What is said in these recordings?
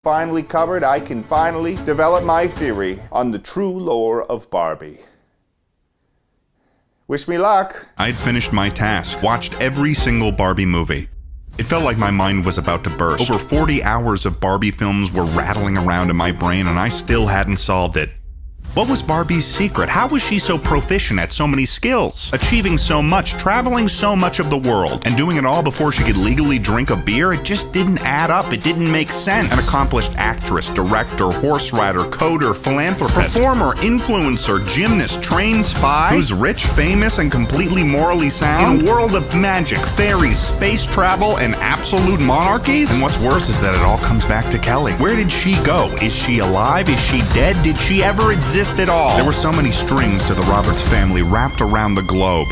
finally covered, I can finally develop my theory on the true lore of Barbie. Wish me luck. I'd finished my task, watched every single Barbie movie. It felt like my mind was about to burst. Over 40 hours of Barbie films were rattling around in my brain and I still hadn't solved it. What was Barbie's secret? How was she so proficient at so many skills? Achieving so much, traveling so much of the world, and doing it all before she could legally drink a beer? It just didn't add up. It didn't make sense. An accomplished actress, director, horse rider, coder, philanthropist, performer, influencer, gymnast, trained spy, who's rich, famous, and completely morally sound? In a world of magic, fairies, space travel, and absolute monarchies? And what's worse is that it all comes back to Kelly. Where did she go? Is she alive? Is she dead? Did she ever exist at all? There were so many strings to the Roberts family wrapped around the globe.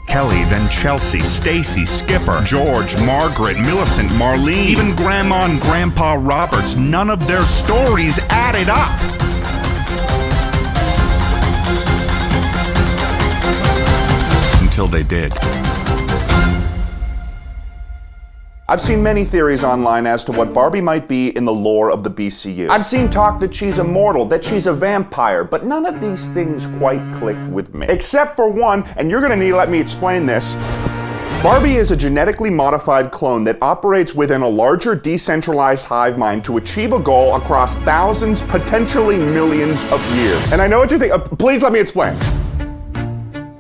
Kelly, then Chelsea, Stacy, Skipper, George, Margaret, Millicent, Marlene, even Grandma and Grandpa Roberts. None of their stories added up. Until they did. I've seen many theories online as to what Barbie might be in the lore of the BCU. I've seen talk that she's immortal, that she's a vampire, but none of these things quite clicked with me. Except for one, and you're gonna need to let me explain this. Barbie is a genetically modified clone that operates within a larger decentralized hive mind to achieve a goal across thousands, potentially millions of years. And I know what you think, please let me explain.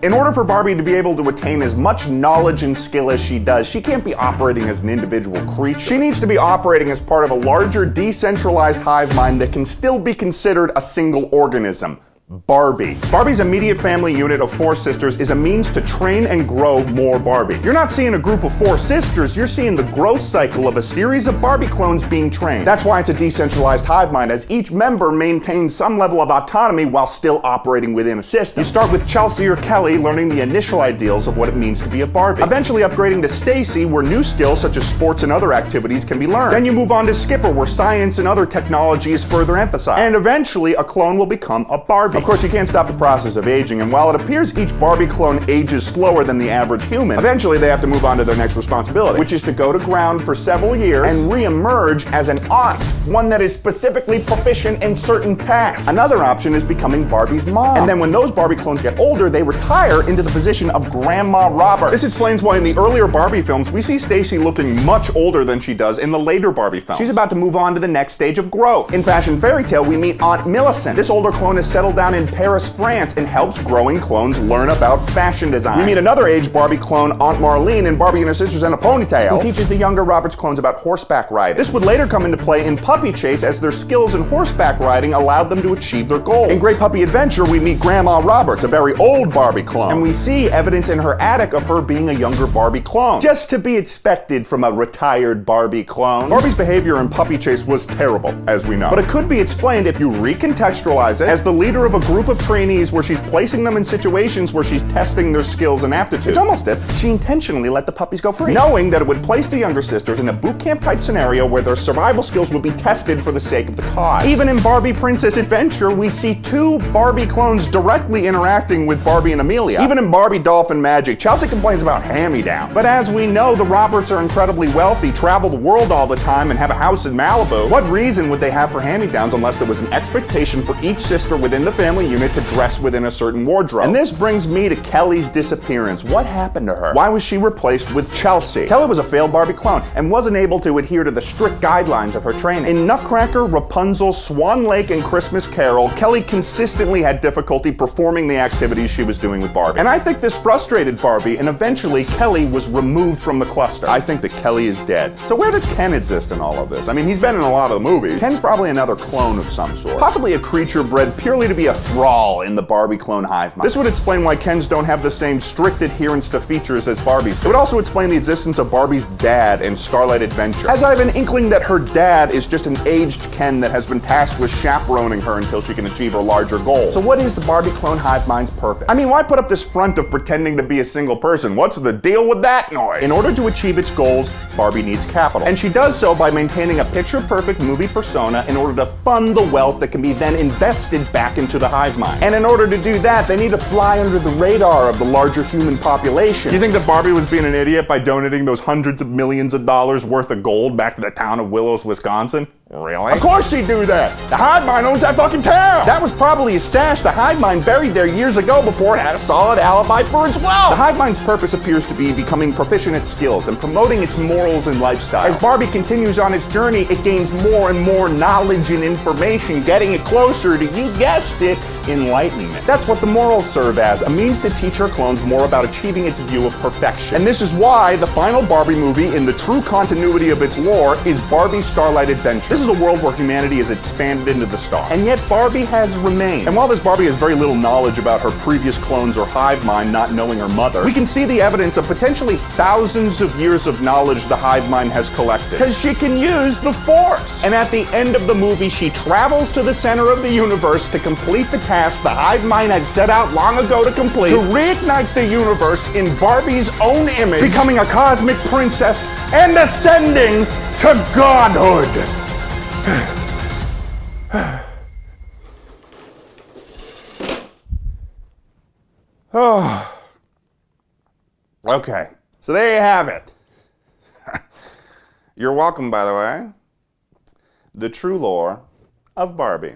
In order for Barbie to be able to attain as much knowledge and skill as she does, she can't be operating as an individual creature. She needs to be operating as part of a larger decentralized hive mind that can still be considered a single organism. Barbie. Barbie's immediate family unit of 4 sisters is a means to train and grow more Barbie. You're not seeing a group of 4 sisters, you're seeing the growth cycle of a series of Barbie clones being trained. That's why it's a decentralized hive mind, as each member maintains some level of autonomy while still operating within a system. You start with Chelsea or Kelly learning the initial ideals of what it means to be a Barbie. Eventually upgrading to Stacy, where new skills such as sports and other activities can be learned. Then you move on to Skipper, where science and other technology is further emphasized. And eventually a clone will become a Barbie. Of course, you can't stop the process of aging, and while it appears each Barbie clone ages slower than the average human, eventually they have to move on to their next responsibility, which is to go to ground for several years and re-emerge as an aunt, one that is specifically proficient in certain tasks. Another option is becoming Barbie's mom. And then when those Barbie clones get older, they retire into the position of Grandma Roberts. This explains why in the earlier Barbie films, we see Stacy looking much older than she does in the later Barbie films. She's about to move on to the next stage of growth. In Fashion Fairy Tale, we meet Aunt Millicent. This older clone has settled down in Paris, France, and helps growing clones learn about fashion design. We meet another age Barbie clone, Aunt Marlene, in Barbie and Her Sisters in a Ponytail, who teaches the younger Roberts clones about horseback riding. This would later come into play in Puppy Chase, as their skills in horseback riding allowed them to achieve their goals. In Great Puppy Adventure, we meet Grandma Roberts, a very old Barbie clone, and we see evidence in her attic of her being a younger Barbie clone. Just to be expected from a retired Barbie clone. Barbie's behavior in Puppy Chase was terrible, as we know, but it could be explained if you recontextualize it as the leader of a group of trainees where she's placing them in situations where she's testing their skills and aptitude. It's almost as if she intentionally let the puppies go free, knowing that it would place the younger sisters in a boot camp type scenario where their survival skills would be tested for the sake of the cause. Even in Barbie Princess Adventure, we see 2 Barbie clones directly interacting with Barbie and Amelia. Even in Barbie Dolphin Magic, Chelsea complains about hand-me-down. But as we know, the Roberts are incredibly wealthy, travel the world all the time, and have a house in Malibu. What reason would they have for hand-me-downs unless there was an expectation for each sister within the family unit to dress within a certain wardrobe? And this brings me to Kelly's disappearance. What happened to her? Why was she replaced with Chelsea? Kelly was a failed Barbie clone and wasn't able to adhere to the strict guidelines of her training. In Nutcracker, Rapunzel, Swan Lake, and Christmas Carol, Kelly consistently had difficulty performing the activities she was doing with Barbie. And I think this frustrated Barbie, and eventually Kelly was removed from the cluster. I think that Kelly is dead. So where does Ken exist in all of this? I mean, he's been in a lot of the movies. Ken's probably another clone of some sort. Possibly a creature bred purely to be a thrall in the Barbie clone hive mind. This would explain why Kens don't have the same strict adherence to features as Barbie's. It would also explain the existence of Barbie's dad in Starlight Adventure, as I have an inkling that her dad is just an aged Ken that has been tasked with chaperoning her until she can achieve her larger goals. So what is the Barbie clone hive mind's purpose? I mean, why put up this front of pretending to be a single person? What's the deal with that noise? In order to achieve its goals, Barbie needs capital. And she does so by maintaining a picture-perfect movie persona in order to fund the wealth that can be then invested back into the the hive mind. And in order to do that, they need to fly under the radar of the larger human population. You think that Barbie was being an idiot by donating those hundreds of millions of dollars worth of gold back to the town of Willows, Wisconsin? Really? Of course she'd do that! The hive mind owns that fucking town! That was probably a stash the hive mind buried there years ago before it had a solid alibi for its wealth! The hive mind's purpose appears to be becoming proficient at skills and promoting its morals and lifestyle. As Barbie continues on its journey, it gains more and more knowledge and information, getting it closer to, you guessed it, enlightenment. That's what the morals serve as, a means to teach her clones more about achieving its view of perfection. And this is why the final Barbie movie, in the true continuity of its lore, is Barbie's Starlight Adventure. This is a world where humanity has expanded into the stars. And yet Barbie has remained. And while this Barbie has very little knowledge about her previous clones or hive mind not knowing her mother, we can see the evidence of potentially thousands of years of knowledge the hive mind has collected. Because she can use the Force! And at the end of the movie, she travels to the center of the universe to complete the task the hive mind had set out long ago to complete, to reignite the universe in Barbie's own image, becoming a cosmic princess and ascending to godhood. Oh. Okay, so there you have it. You're welcome, by the way. The true lore of Barbie.